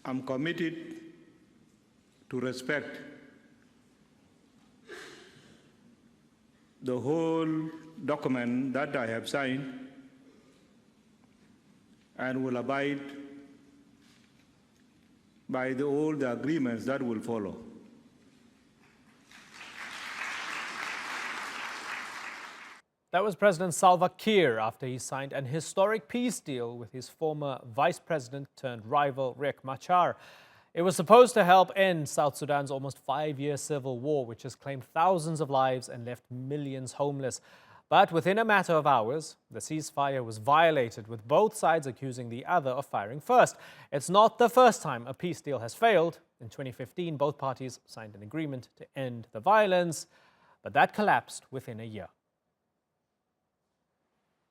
I'm committed to respect the whole document that I have signed and will abide by all the agreements that will follow. That was President Salva Kiir after he signed an historic peace deal with his former vice president turned rival Reik Machar. It was supposed to help end South Sudan's almost 5-year civil war, which has claimed thousands of lives and left millions homeless. But within a matter of hours, the ceasefire was violated, with both sides accusing the other of firing first. It's not the first time a peace deal has failed. In 2015, both parties signed an agreement to end the violence, but that collapsed within a year.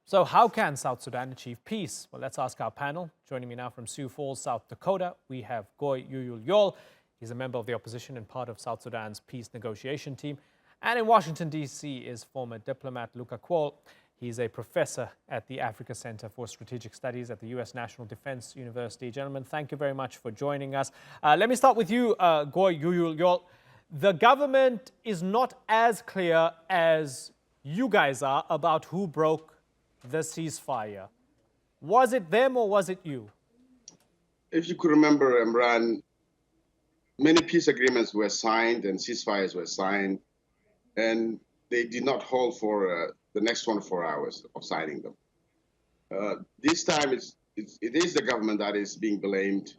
So how can South Sudan achieve peace? Well, let's ask our panel. Joining me now from Sioux Falls, South Dakota, we have Goi Jooyul Yol. He's a member of the opposition and part of South Sudan's peace negotiation team. And in Washington, D.C. is former diplomat Luka Kuol. He's a professor at the Africa Center for Strategic Studies at the U.S. National Defense University. Gentlemen, thank you very much for joining us. Let me start with you, Goi Jooyul Yol. The government is not as clear as you guys are about who broke the ceasefire. Was it them or was it you? If you could remember, Imran, many peace agreements were signed and ceasefires were signed, and they did not hold for the next 24 hours of signing them. This time, it is the government that is being blamed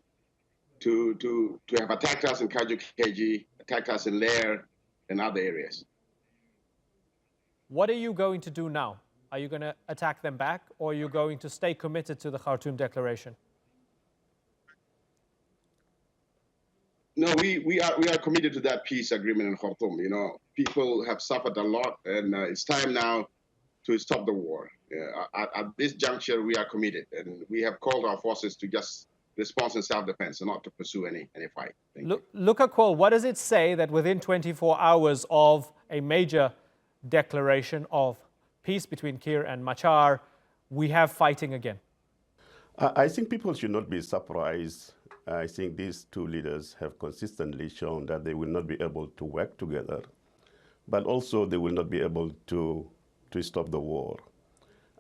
to have attacked us in Kajukeji, attacked us in Lair, and other areas. What are you going to do now? Are you going to attack them back, or are you going to stay committed to the Khartoum Declaration? No, we are committed to that peace agreement in Khartoum. You know, people have suffered a lot, and it's time now to stop the war. At this juncture, we are committed, and we have called our forces to just respond in self-defense and not to pursue any fight. Luka Kuol, what does it say that within 24 hours of a major declaration of peace between Kiir and Machar, we have fighting again? I think people should not be surprised. I think these two leaders have consistently shown that they will not be able to work together, but also they will not be able to stop the war.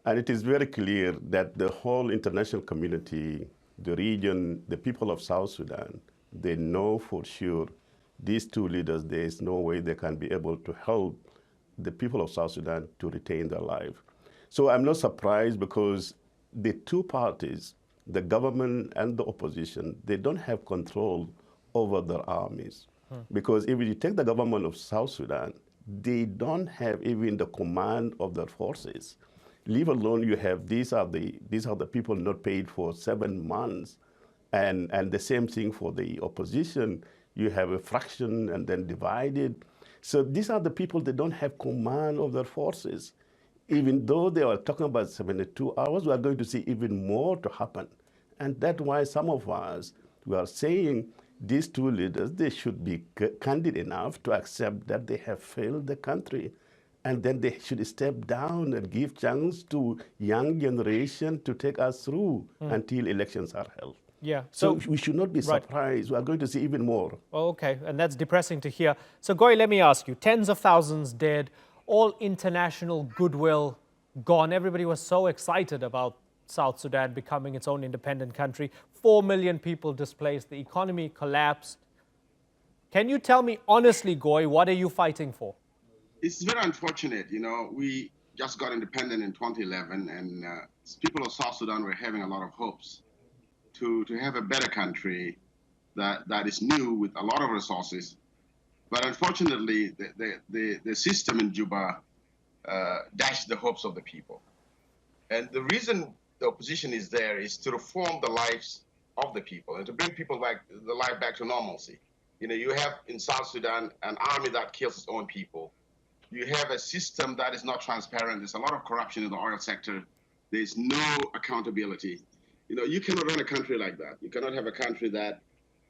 And it is very clear that the whole international community, the region, the people of South Sudan, they know for sure these two leaders, there is no way they can be able to help the people of South Sudan to retain their life. So I'm not surprised, because the two parties, the government and the opposition, they don't have control over their armies. Because if you take the government of South Sudan, they don't have even the command of their forces. Leave alone you have, these are the people not paid for 7 months. And the same thing for the opposition. You have a fraction and then divided. So these are the people that don't have command of their forces. Even though they are talking about 72 hours, we are going to see even more to happen. And that's why some of us, we are saying these two leaders, they should be candid enough to accept that they have failed the country. And then they should step down and give chance to young generation to take us through until elections are held. Yeah. So we should not be surprised. We are going to see even more. Okay, and that's depressing to hear. So Goi, let me ask you, tens of thousands dead, all international goodwill gone. Everybody was so excited about South Sudan becoming its own independent country. 4 million people displaced, the economy collapsed. Can you tell me honestly, Goi, what are you fighting for? It's very unfortunate. You know, we just got independent in 2011, and people of South Sudan were having a lot of hopes to have a better country that is new with a lot of resources. But unfortunately, the system in Juba dashed the hopes of the people. And the reason the opposition is there is to reform the lives of the people and to bring people back, the life back to normalcy. You know, you have in South Sudan an army that kills its own people. You have a system that is not transparent. There's a lot of corruption in the oil sector. There's no accountability. You know, you cannot run a country like that. You cannot have a country that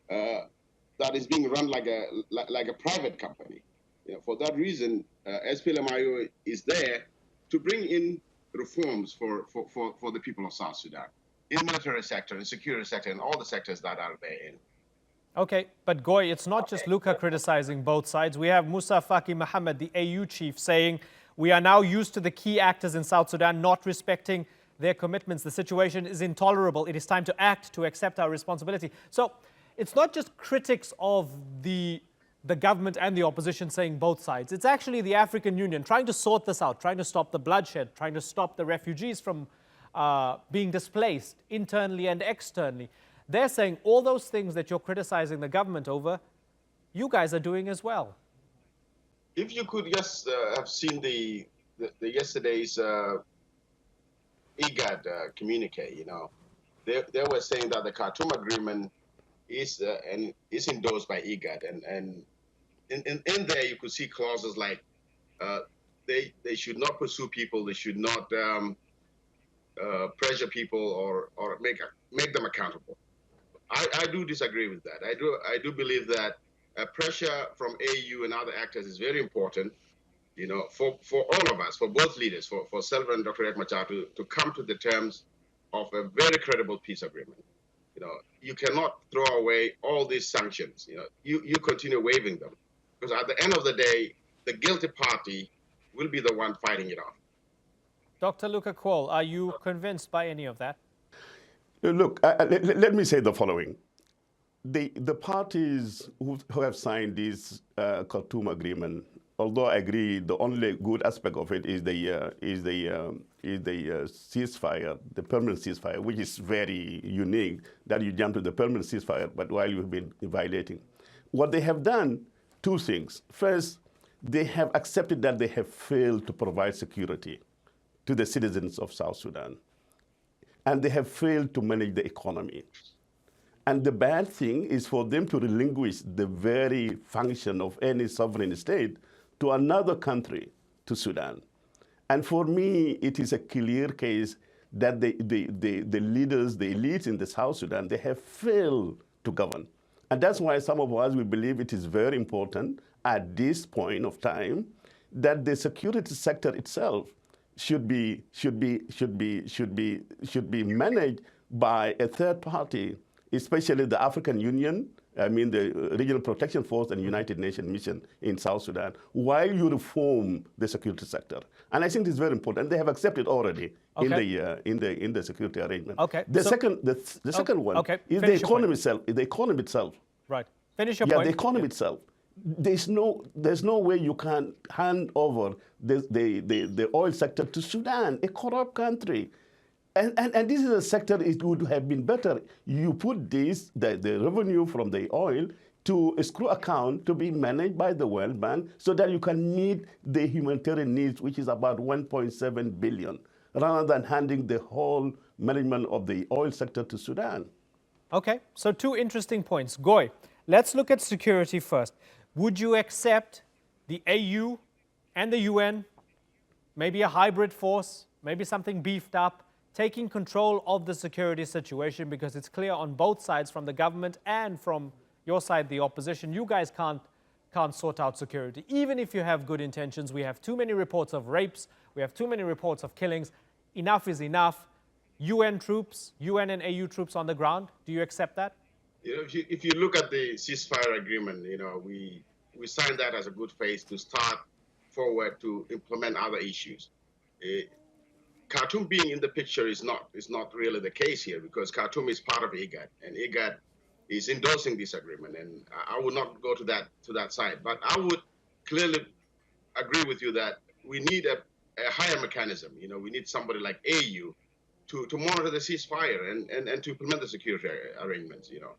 that is being run like a private company. You know, for that reason, SPLMIO is there to bring in reforms for the people of South Sudan in military sector, in security sector, and all the sectors that are there in. Okay, but Goi, it's not just Luka criticizing both sides. We have Musa Faki Mohammed, the AU chief, saying we are now used to the key actors in South Sudan not respecting their commitments. The situation is intolerable. It is time to act, to accept our responsibility. So it's not just critics of the government and the opposition saying both sides. It's actually the African Union trying to sort this out, trying to stop the bloodshed, trying to stop the refugees from being displaced internally and externally. They're saying all those things that you're criticizing the government over, you guys are doing as well. If you could just have seen the yesterday's IGAD communique, you know, they were saying that the Khartoum agreement is endorsed by IGAD, and in there you could see clauses like they should not pursue people, they should not pressure people or make them accountable. I do disagree with that. I do believe that pressure from AU and other actors is very important, you know, for all of us, for both leaders, for Salva and Dr. Reik Machar to come to the terms of a very credible peace agreement. You know, you cannot throw away all these sanctions. You know, you continue waiving them, because at the end of the day, the guilty party will be the one fighting it off. Dr. Luka Kuol, are you convinced by any of that? Look, let me say the following. The parties who have signed this Khartoum agreement, although I agree the only good aspect of it is the ceasefire, the permanent ceasefire, which is very unique that you jump to the permanent ceasefire, but while you've been violating. What they have done, two things. First, they have accepted that they have failed to provide security to the citizens of South Sudan. And they have failed to manage the economy. And the bad thing is for them to relinquish the very function of any sovereign state to another country, to Sudan. And for me, it is a clear case that the leaders, the elites in the South Sudan, they have failed to govern. And that's why some of us, we believe it is very important at this point of time that the security sector itself should be managed by a third party, especially the African Union, I mean the Regional Protection Force and United Nations mission in South Sudan, while you reform the security sector. And I think it's very important. They have accepted already in the security arrangement. Okay. The second one is the economy itself. The economy itself. Right. Finish your point. Yeah, the economy itself. There's no way you can hand over the oil sector to Sudan, a corrupt country. And this is a sector, it would have been better. You put the revenue from the oil to a escrow account to be managed by the World Bank so that you can meet the humanitarian needs, which is about 1.7 billion, rather than handing the whole management of the oil sector to Sudan. Okay, so two interesting points. Goi, let's look at security first. Would you accept the AU and the UN, maybe a hybrid force, maybe something beefed up, taking control of the security situation? Because it's clear on both sides, from the government and from your side, the opposition, you guys can't sort out security. Even if you have good intentions, we have too many reports of rapes, we have too many reports of killings. Enough is enough. UN troops, UN and AU troops on the ground, do you accept that? You know, if you look at the ceasefire agreement, you know, we signed that as a good faith to start forward to implement other issues. Khartoum being in the picture is not really the case here, because Khartoum is part of IGAD, and IGAD is endorsing this agreement, and I would not go to that side. But I would clearly agree with you that we need a higher mechanism. You know, we need somebody like AU to monitor the ceasefire and to implement the security arrangements. You know,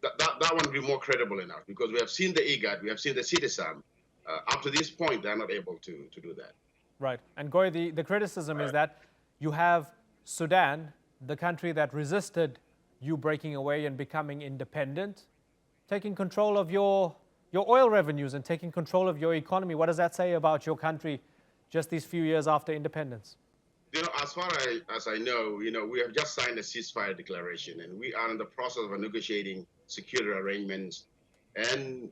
that one would be more credible enough, because we have seen the IGAD, we have seen the CITESAM. Up to this point, they're not able to do that. Right. And Goi, the criticism is that you have Sudan, the country that resisted you breaking away and becoming independent, taking control of your oil revenues and taking control of your economy. What does that say about your country just these few years after independence? You know, as far as I know, you know, we have just signed a ceasefire declaration, and we are in the process of negotiating security arrangements and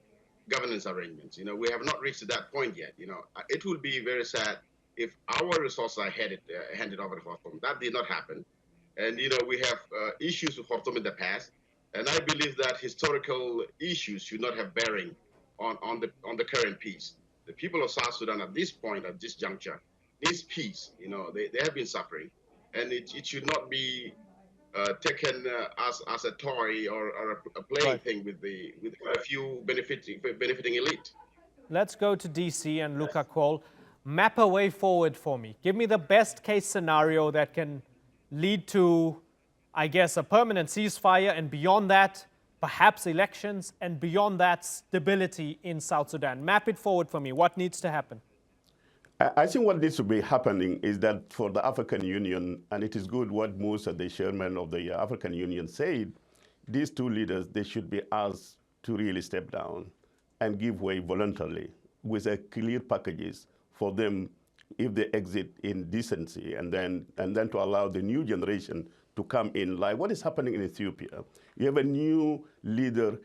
governance arrangements. You know, we have not reached to that point yet. You know, it would be very sad if our resources are handed over to Khartoum. That did not happen. And, you know, we have issues with Khartoum in the past. And I believe that historical issues should not have bearing on the current peace. The people of South Sudan at this point, at this juncture, needs peace. You know, they have been suffering, and it should not be taken as a toy or a playing thing with a few benefiting elite. Let's go to DC and Luka Kuol. Map a way forward for me. Give me the best case scenario that can lead to, I guess, a permanent ceasefire, and beyond that, perhaps elections, and beyond that, stability in South Sudan. Map it forward for me. What needs to happen? I think what needs to be happening is that for the African Union, and it is good what Musa, the chairman of the African Union, said, these two leaders, they should be asked to really step down and give way voluntarily with a clear packages for them if they exit in decency, and then to allow the new generation to come in. Like what is happening in Ethiopia, you have a new leader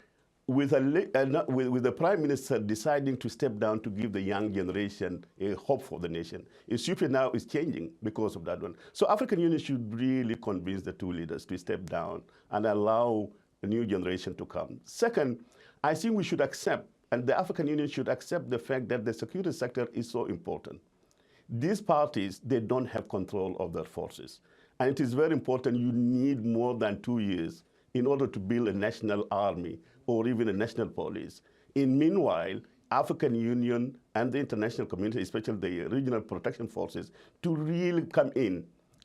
with the prime minister deciding to step down to give the young generation a hope for the nation. Ethiopia now is changing because of that one. So African Union should really convince the two leaders to step down and allow a new generation to come. Second, I think we should accept, and the African Union should accept the fact that the security sector is so important. These parties, they don't have control of their forces. And it is very important, you need more than 2 years in order to build a national army or even a national police. Meanwhile, African Union and the international community, especially the regional protection forces, to really come in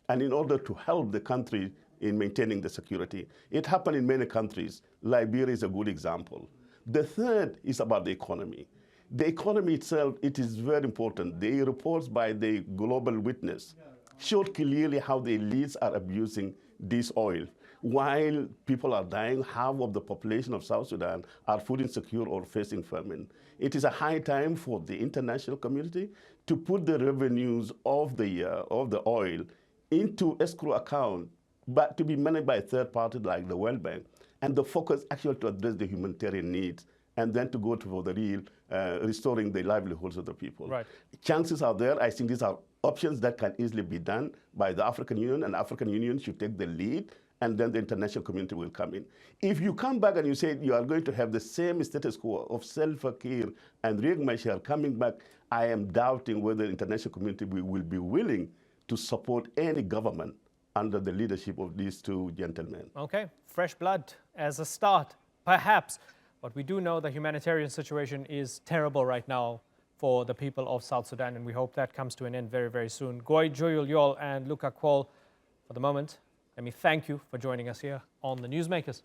and in order to help the country in maintaining the security. It happened in many countries. Liberia is a good example. The third is about the economy. The economy itself, it is very important. The reports by the Global Witness showed clearly how the elites are abusing this oil. While people are dying, half of the population of South Sudan are food insecure or facing famine. It is a high time for the international community to put the revenues of the oil into escrow account, but to be managed by a third party like the World Bank, and the focus actually to address the humanitarian needs, and then to go for the real restoring the livelihoods of the people. Right. Chances are there. I think these are options that can easily be done by the African Union, and the African Union should take the lead, and then the international community will come in. If you come back and you say you are going to have the same status quo of Salva Kiir and Reik Machar coming back, I am doubting whether the international community will be willing to support any government under the leadership of these two gentlemen. Okay, fresh blood as a start, perhaps. But we do know the humanitarian situation is terrible right now for the people of South Sudan, and we hope that comes to an end very, very soon. Goi Jooyul Yol and Luka Kuol, for the moment, let me thank you for joining us here on The Newsmakers.